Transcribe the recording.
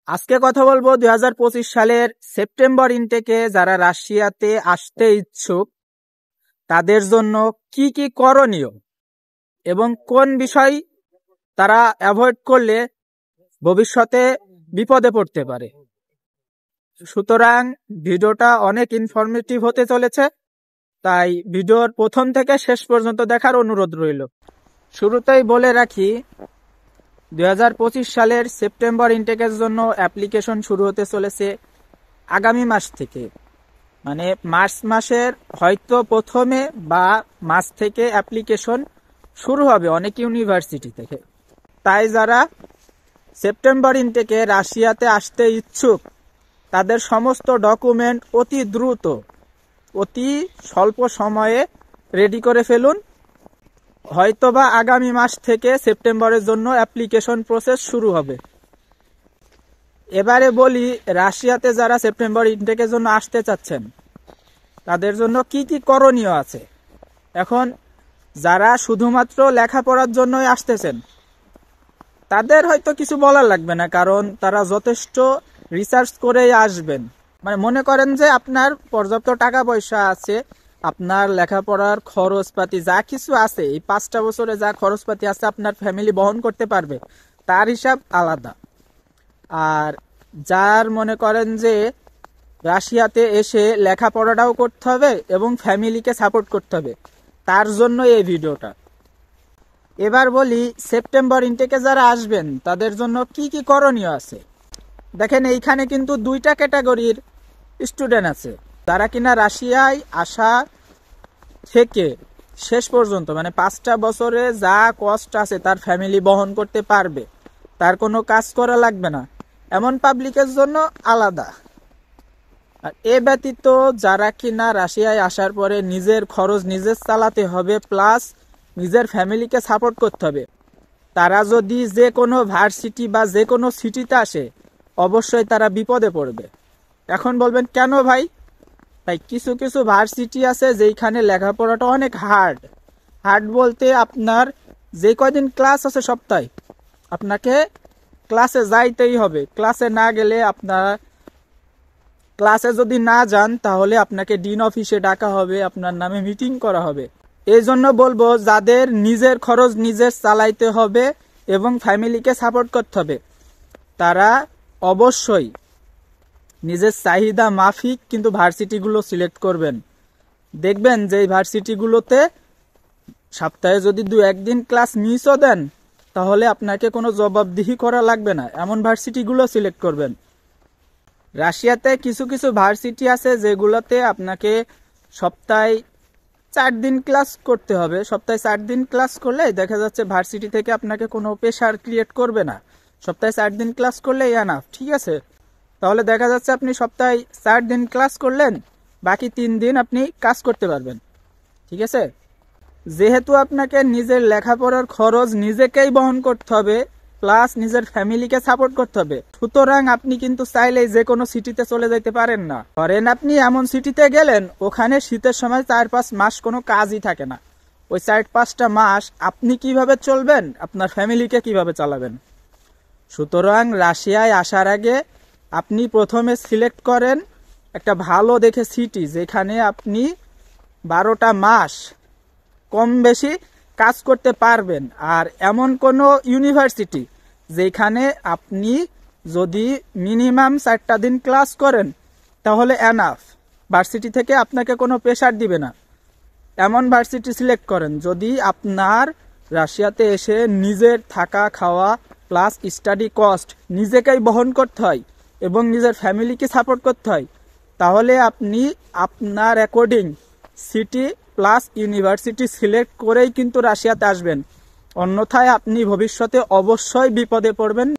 আজকে কথা বলবো 2025 সালের সেপ্টেম্বর ইনটেকে যারা রাশিয়াতে আসতে ইচ্ছুক তাদের জন্য কি কি করণীয় এবং কোন বিষয় তারা অ্যাভয়েড করলে ভবিষ্যতে বিপদে পড়তে পারে। সুতরাং ভিডিওটা অনেক ইনফরমেটিভ হতে চলেছে, তাই ভিডিওর প্রথম থেকে শেষ পর্যন্ত দেখার অনুরোধ রইল। শুরুতেই বলে রাখি 2025 সালের সেপ্টেম্বর ইনটেকের জন্য অ্যাপ্লিকেশন শুরু হতে চলেছে আগামী মাস থেকে, মানে মার্চ মাসের হয়তো প্রথমে বা মাস থেকে অ্যাপ্লিকেশন শুরু হবে অনেক ইউনিভার্সিটি থেকে। তাই যারা সেপ্টেম্বর ইনটেকে রাশিয়াতে আসতে ইচ্ছুক তাদের সমস্ত ডকুমেন্ট অতি দ্রুত অতি স্বল্প সময়ে রেডি করে ফেলুন। হয়তোবা আগামী মাস থেকে সেপ্টেম্বরের জন্য অ্যাপ্লিকেশন প্রসেস শুরু হবে। এবারে বলি রাশিয়াতে যারা সেপ্টেম্বর ইনটেকের জন্য আসতে চাচ্ছেন তাদের জন্য কি কি করণীয় আছে। এখন যারা শুধুমাত্র লেখাপড়ার জন্যই আসতেছেন তাদের হয়তো কিছু বলার লাগবে না, কারণ তারা যথেষ্ট রিসার্চ করেই আসবেন। মানে মনে করেন যে আপনার পর্যাপ্ত টাকা পয়সা আছে, আপনার লেখাপড়ার খরচপাতি যা কিছু আছে, এই 5টা বছরে যা খরচপাতি আছে আপনার ফ্যামিলি বহন করতে পারবে, তার হিসাব আলাদা। আর যার মনে করেন যে রাশিয়াতে এসে লেখাপড়াটাও করতে হবে এবং ফ্যামিলিকে সাপোর্ট করতে হবে, তার জন্য এই ভিডিওটা। এবার বলি সেপ্টেম্বর ইনটেকে যারা আসবেন তাদের জন্য কি কি করণীয় আছে। দেখেন এইখানে কিন্তু 2টা ক্যাটাগরির স্টুডেন্ট আছে, যারা কিনা রাশিয়ায় আসা থেকে শেষ পর্যন্ত মানে 5টা বছরে যা কষ্ট আছে তার ফ্যামিলি বহন করতে পারবে, তার কোনো কাজ করা লাগবে না, এমন পাবলিকের জন্য আলাদা। আর এ ব্যতীত যারা কিনা রাশিয়ায় আসার পরে নিজের খরচ নিজের চালাতে হবে প্লাস নিজের ফ্যামিলিকে সাপোর্ট করতে হবে, তারা যদি যে কোনো ভার্সিটি বা যে কোনো সিটিতে আসে অবশ্যই তারা বিপদে পড়বে। এখন বলবেন কেন ভাই? তাই কিছু কিছু ভার্সিটি আছে যেখানে লেখাপড়াটা অনেক হার্ড বলতে আপনার যে কয়দিন ক্লাস আছে সপ্তাহে আপনাকে ক্লাসে যাইতেই হবে। ক্লাসে না গেলে আপনার ক্লাসে যদি না যান তাহলে আপনাকে ডিন অফিসে ডাকা হবে, আপনার নামে মিটিং করা হবে। এই জন্য বলবো যাদের নিজের খরচ নিজের চালাইতে হবে এবং ফ্যামিলিকে সাপোর্ট করতে হবে তারা অবশ্যই নিজের চাহিদা মাফিক কিন্তু ভার্সিটিগুলো সিলেক্ট করবেন। দেখবেন যে এই ভার্সিটিগুলোতে সপ্তাহে যদি 2-1 দিন ক্লাস মিসও দেন তাহলে আপনাকে কোনো জবাবদিহি করা লাগবে না, এমন ভার্সিটিগুলো সিলেক্ট করবেন। রাশিয়াতে কিছু কিছু ভার্সিটি আছে যেগুলোতে আপনাকে সপ্তাহে 4 দিন ক্লাস করতে হবে। সপ্তাহে 4 দিন ক্লাস করলে দেখা যাচ্ছে ভার্সিটি থেকে আপনাকে কোনো প্রেশার ক্রিয়েট করবে না, সপ্তাহে 4 দিন ক্লাস করলে এনাফ, ঠিক আছে? তাহলে দেখা যাচ্ছে আপনি সপ্তাহে 4 দিন ক্লাস করলেন, বাকি 3 দিন আপনি কাজ করতে পারবেন, ঠিক আছে? যেহেতু আপনাকে নিজের লেখাপড়ার খরচ নিজেকেই বহন করতে হবে প্লাস নিজের ফ্যামিলিকে সাপোর্ট করতে হবে, সুতরাং আপনি কিন্তু চাইলেই যে কোনো সিটিতে চলে যেতে পারেন না। ধরেন আপনি এমন সিটিতে গেলেন ওখানে শীতের সময় 4-5 মাস কোনো কাজই থাকে না, ওই 4-5টা মাস আপনি কিভাবে চলবেন, আপনার ফ্যামিলিকে কিভাবে চালাবেন? সুতরাং রাশিয়ায় আসার আগে আপনি প্রথমে সিলেক্ট করেন একটা ভালো দেখে সিটি যেখানে আপনি 12টা মাস কম বেশি কাজ করতে পারবেন। আর এমন কোনো ইউনিভার্সিটি যেখানে আপনি যদি মিনিমাম 4টা দিন ক্লাস করেন তাহলে এনাফ, ভার্সিটি থেকে আপনাকে কোনো প্রেশার দিবে না, এমন ভার্সিটি সিলেক্ট করেন। যদি আপনার রাশিয়াতে এসে নিজের থাকা খাওয়া প্লাস স্টাডি কস্ট নিজেকেই বহন করতে হয় এবং নিজের ফ্যামিলিকে সাপোর্ট করতে হয় তাহলে আপনি আপনার according city plus university select করেই কিন্তু রাশিয়াতে আসবেন, অন্যথায় আপনি ভবিষ্যতে অবশ্যই বিপদে পড়বেন।